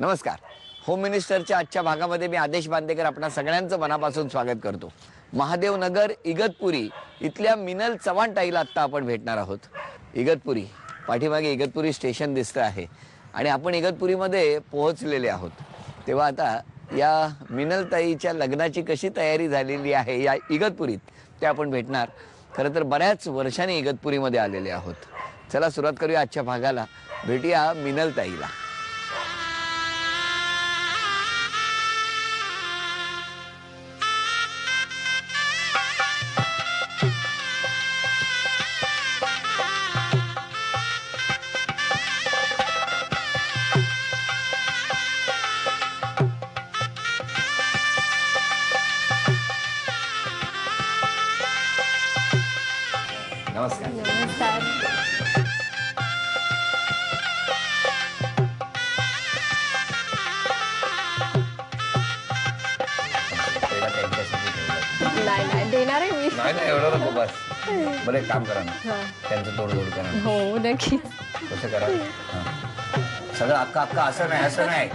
नमस्कार. होम मिनिस्टरच्या आजच्या भागामध्ये मी आदेश बांदेकर आपणा सगळ्यांचं मनापासून स्वागत करतो. महादेवनगर इगतपुरी इथल्या मिनल चव्हाण ताईला आत्ता आपण भेटणार आहोत. इगतपुरी पाठीमागे इगतपुरी स्टेशन दिसतं आहे आणि आपण इगतपुरीमध्ये पोहोचलेले आहोत. तेव्हा आता या मिनल ताईच्या लग्नाची कशी तयारी झालेली आहे या इगतपुरीत ते आपण भेटणार. खरं तर बऱ्याच वर्षांनी इगतपुरीमध्ये आलेले आहोत. चला सुरुवात करूया आजच्या भागाला. भेटूया मिनल ताईला. नमस्कार. नमस्कार. नाही नाही देणार आहे मी. नाही नाही एवढं नको बस. बरं एक काम करा ना, त्यांचं तोड करा. हो नक्की. कसं करा सगळं अक्का अक्का असं नाही असं नाही.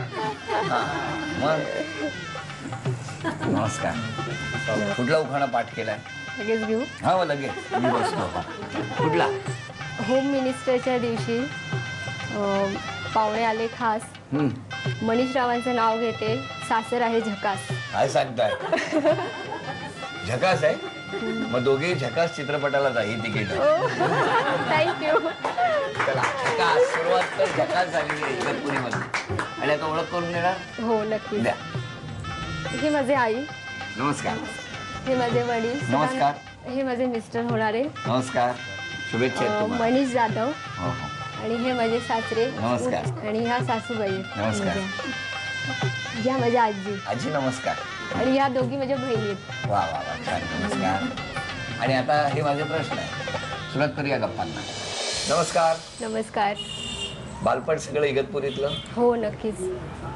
मग नमस्कार. कुठला उखाणा पाठ केलाय? लगेच घेऊ. हा मग लगेच मी बसतो. कुठला? होम मिनिस्टरच्या दिवशी पाहुणे आले खास. मनीष रावांचं नाव घेते. सासर आहे झकास. काय सांगताय? झकास आहे? मग दोघे झकास चित्रपटाला जाईल तिकीट. थँक्यू. चला झकास सुरुवात तर झकास झालेली आहे इगतपुरीमध्ये. आणि आता ओळख करून देणार? हो नक्की. द्या. हे माझे आई. नमस्कार. हे माझे वडील. नमस्कार. हे माझे मिस्टर होणारे. नमस्कार. शुभेच्छा. मनीष जाधव. हो हो. आणि हे माझे सासरे. नमस्कार. आणि ह्या सासूबाई. नमस्कार. ह्या माझ्या आजी. आजी नमस्कार. आणि ह्या दोघी माझ्या बहिणी आहेत. वा वा वा छान. नमस्कार. आणि आता हे माझे प्रश्न आहे. सुरुवात करूया गप्पांना. नमस्कार. नमस्कार. बालपण सगळं इगतपुरीतलं? हो नक्कीच.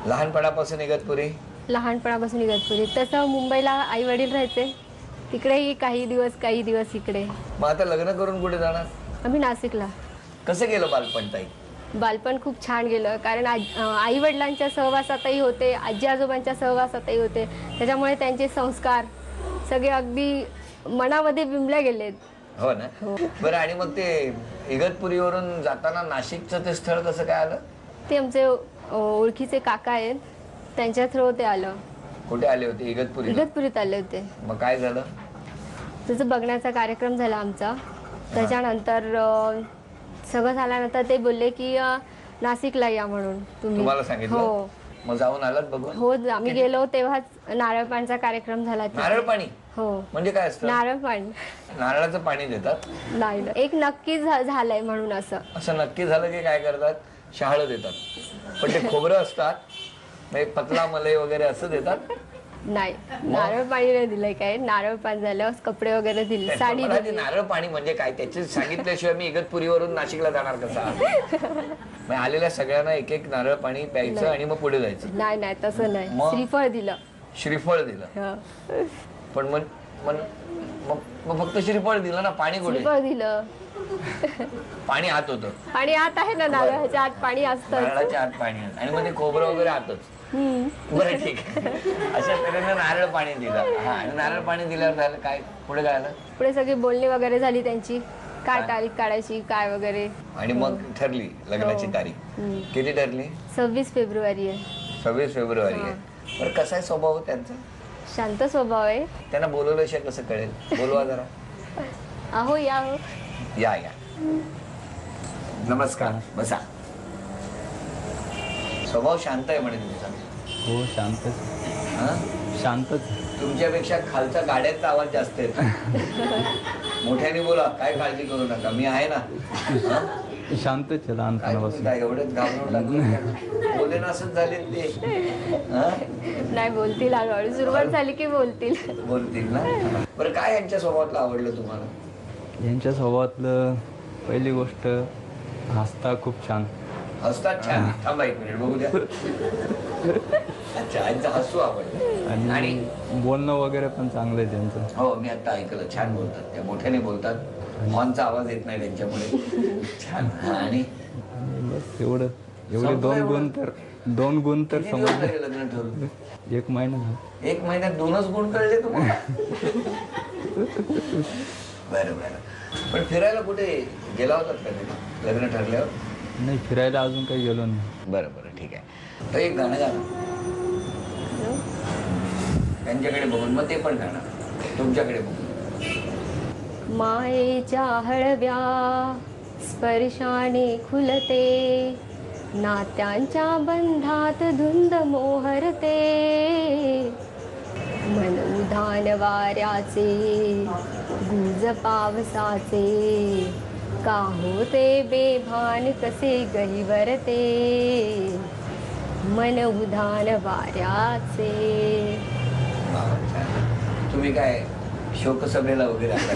लहानपणापासून इगतपुरी? लहानपणापासून इगतपुरी. तसं मुंबईला आई वडील राहायचे. तिकडेही काही दिवस इकडे. मग आता लग्न करून कुठे जाणार? आम्ही नाशिकला. कसं गेलं बालपण ताई? बालपण खूप छान गेलं. कारण आई वडिलांच्या सहवासातही होते, आजी आजोबांच्या सहवासातही होते. त्याच्यामुळे त्यांचे संस्कार सगळे अगदी मनामध्ये बिंबले गेलेत. हो ना. बरं आणि मग ते इगतपुरीवरून जाताना नाशिकचं ते स्थळ कसं काय आलं? ते आमचे ओळखीचे काका आहेत, त्यांच्या थ्रू ते आलं. कुठे आले होते? इगतपुरीत आले होते. मग काय झालं? त्याचं बघण्याचा कार्यक्रम झाला आमचा. त्याच्यानंतर सगळं झाल्यानंतर ते बोलले की नाशिकला या म्हणून तुम्ही. तुम्हाला सांगितलं? हो. मग जाऊन आलात बघून? हो आम्ही गेलो तेव्हाच नारळ पाणीचा कार्यक्रम झाला. नारळ पाणी? हो. म्हणजे काय असतं? नारळ पाणी. नारळाचं पाणी देतात? नाही एक नक्की झालंय म्हणून. असं नक्की झालं की काय करतात? शहाळं देतात. पण ते खोबरं असतात पतला मलई वगैरे असं देतात? नाही नारळ पाणी नाही दिलंय. काय नारळ पाणी झालं, कपडे वगैरे दिले, साडी दिली. नारळ पाणी म्हणजे काय त्याचे सांगितल्याशिवाय मी इगतपुरीवरून नाशिकला जाणार कसा? मग आलेल्या सगळ्यांना एक एक नारळ पाणी प्यायचं आणि मग पुढे जायचं? नाही नाही तसं नाही. श्रीफळ दिलं. श्रीफळ दिलं? पण मग फक्त श्रीफळ दिलं ना? पाणी कुठे? श्रीफळ दिलं. पाणी आत होतं? पाणी आत आहे ना, नारळाच्या आत पाणी असतं. नारळाच्या आत पाणी आणि मग ते खोबरं वगैरे आतच. बरं ठीक आहे. अशा तऱ्हेने नारळ पाणी दिलं. हा आणि नारळ पाणी दिल्यावर झालं काय? पुढे काय आलं? पुढे सगळी बोलणी वगैरे झाली त्यांची, काय तारीख काढायची काय वगैरे. आणि मग ठरली लग्नाची तारीख. किती ठरली? 26 फेब्रुवारी आहे. 26 फेब्रुवारी आहे. बरं कसा आहे स्वभाव त्यांचा? शांत स्वभाव आहे. त्यांना बोलवल्याशिवाय कसं कळेल? बोलवा जरा. अहो या. या या. नमस्कार. बसा. स्वभाव शांत आहे म्हणे तुमचा? हो शांतच. शांतच. तुमच्यापेक्षा खालच्या गाड्यांचा आवाज जास्त येतो. मोठ्याने बोला, काय काळजी करू नका, मी आहे ना. शांतच आहे लहानपणापासून. एवढंच घाबरून बोले ना असंच झाले ते. नाही बोलतील हळूहळू. सुरुवात झाली की बोलतील ना. बरं काय यांच्या स्वभावातलं आवडलं तुम्हाला? यांच्या स्वभावातलं पहिली गोष्ट हसता खूप छान. हसतात छान? थांबा एक मिनिट बघू द्या. अच्छा यांचं हसू आवडलं. आणि बोलणं वगैरे पण चांगलं आहे त्यांचं. हो मी आता ऐकलं. छान बोलतात त्या. मोठ्याने बोलतात. हॉर्नचा आवाज येत नाही त्यांच्यामुळे. छान. आणि बस एवढं. एवढे संपलं दोन गुण तर किती दिवस समजले. झाले लग्न ठरून? 1 महिना झाला. 1 महिन्यात 2च गुण कळले तुम्हाला? बरं बरं. पण फिरायला कुठे गेला होतात का तुम्ही लग्न ठरल्यावर? नाही, फिरायला अजून काही गेलो नाही. बरं बरं, ठीक आहे. तर एक गाणं गाणं त्यांच्याकडे बघून, मग ते पण गाणं तुमच्याकडे बघून. मायेच्या हळव्या स्पर्शाने खुलते, नात्यांच्या बंधात धुंद मोहरते, मन उधाण वाऱ्याचे गुज पावसाचे, का होते बेभान कसे गहिवरते, मन उधाण वाऱ्याचे. तुम्ही काय शोकसभेला वगैरे आहे?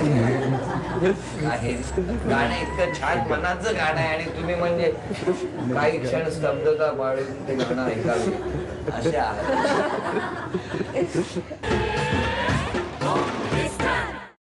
गाणं इतकं छान मनाचं गाणं आहे आणि तुम्ही म्हणजे काही क्षण स्तब्धता पाळून ते गाणं ऐकावे असे आहात.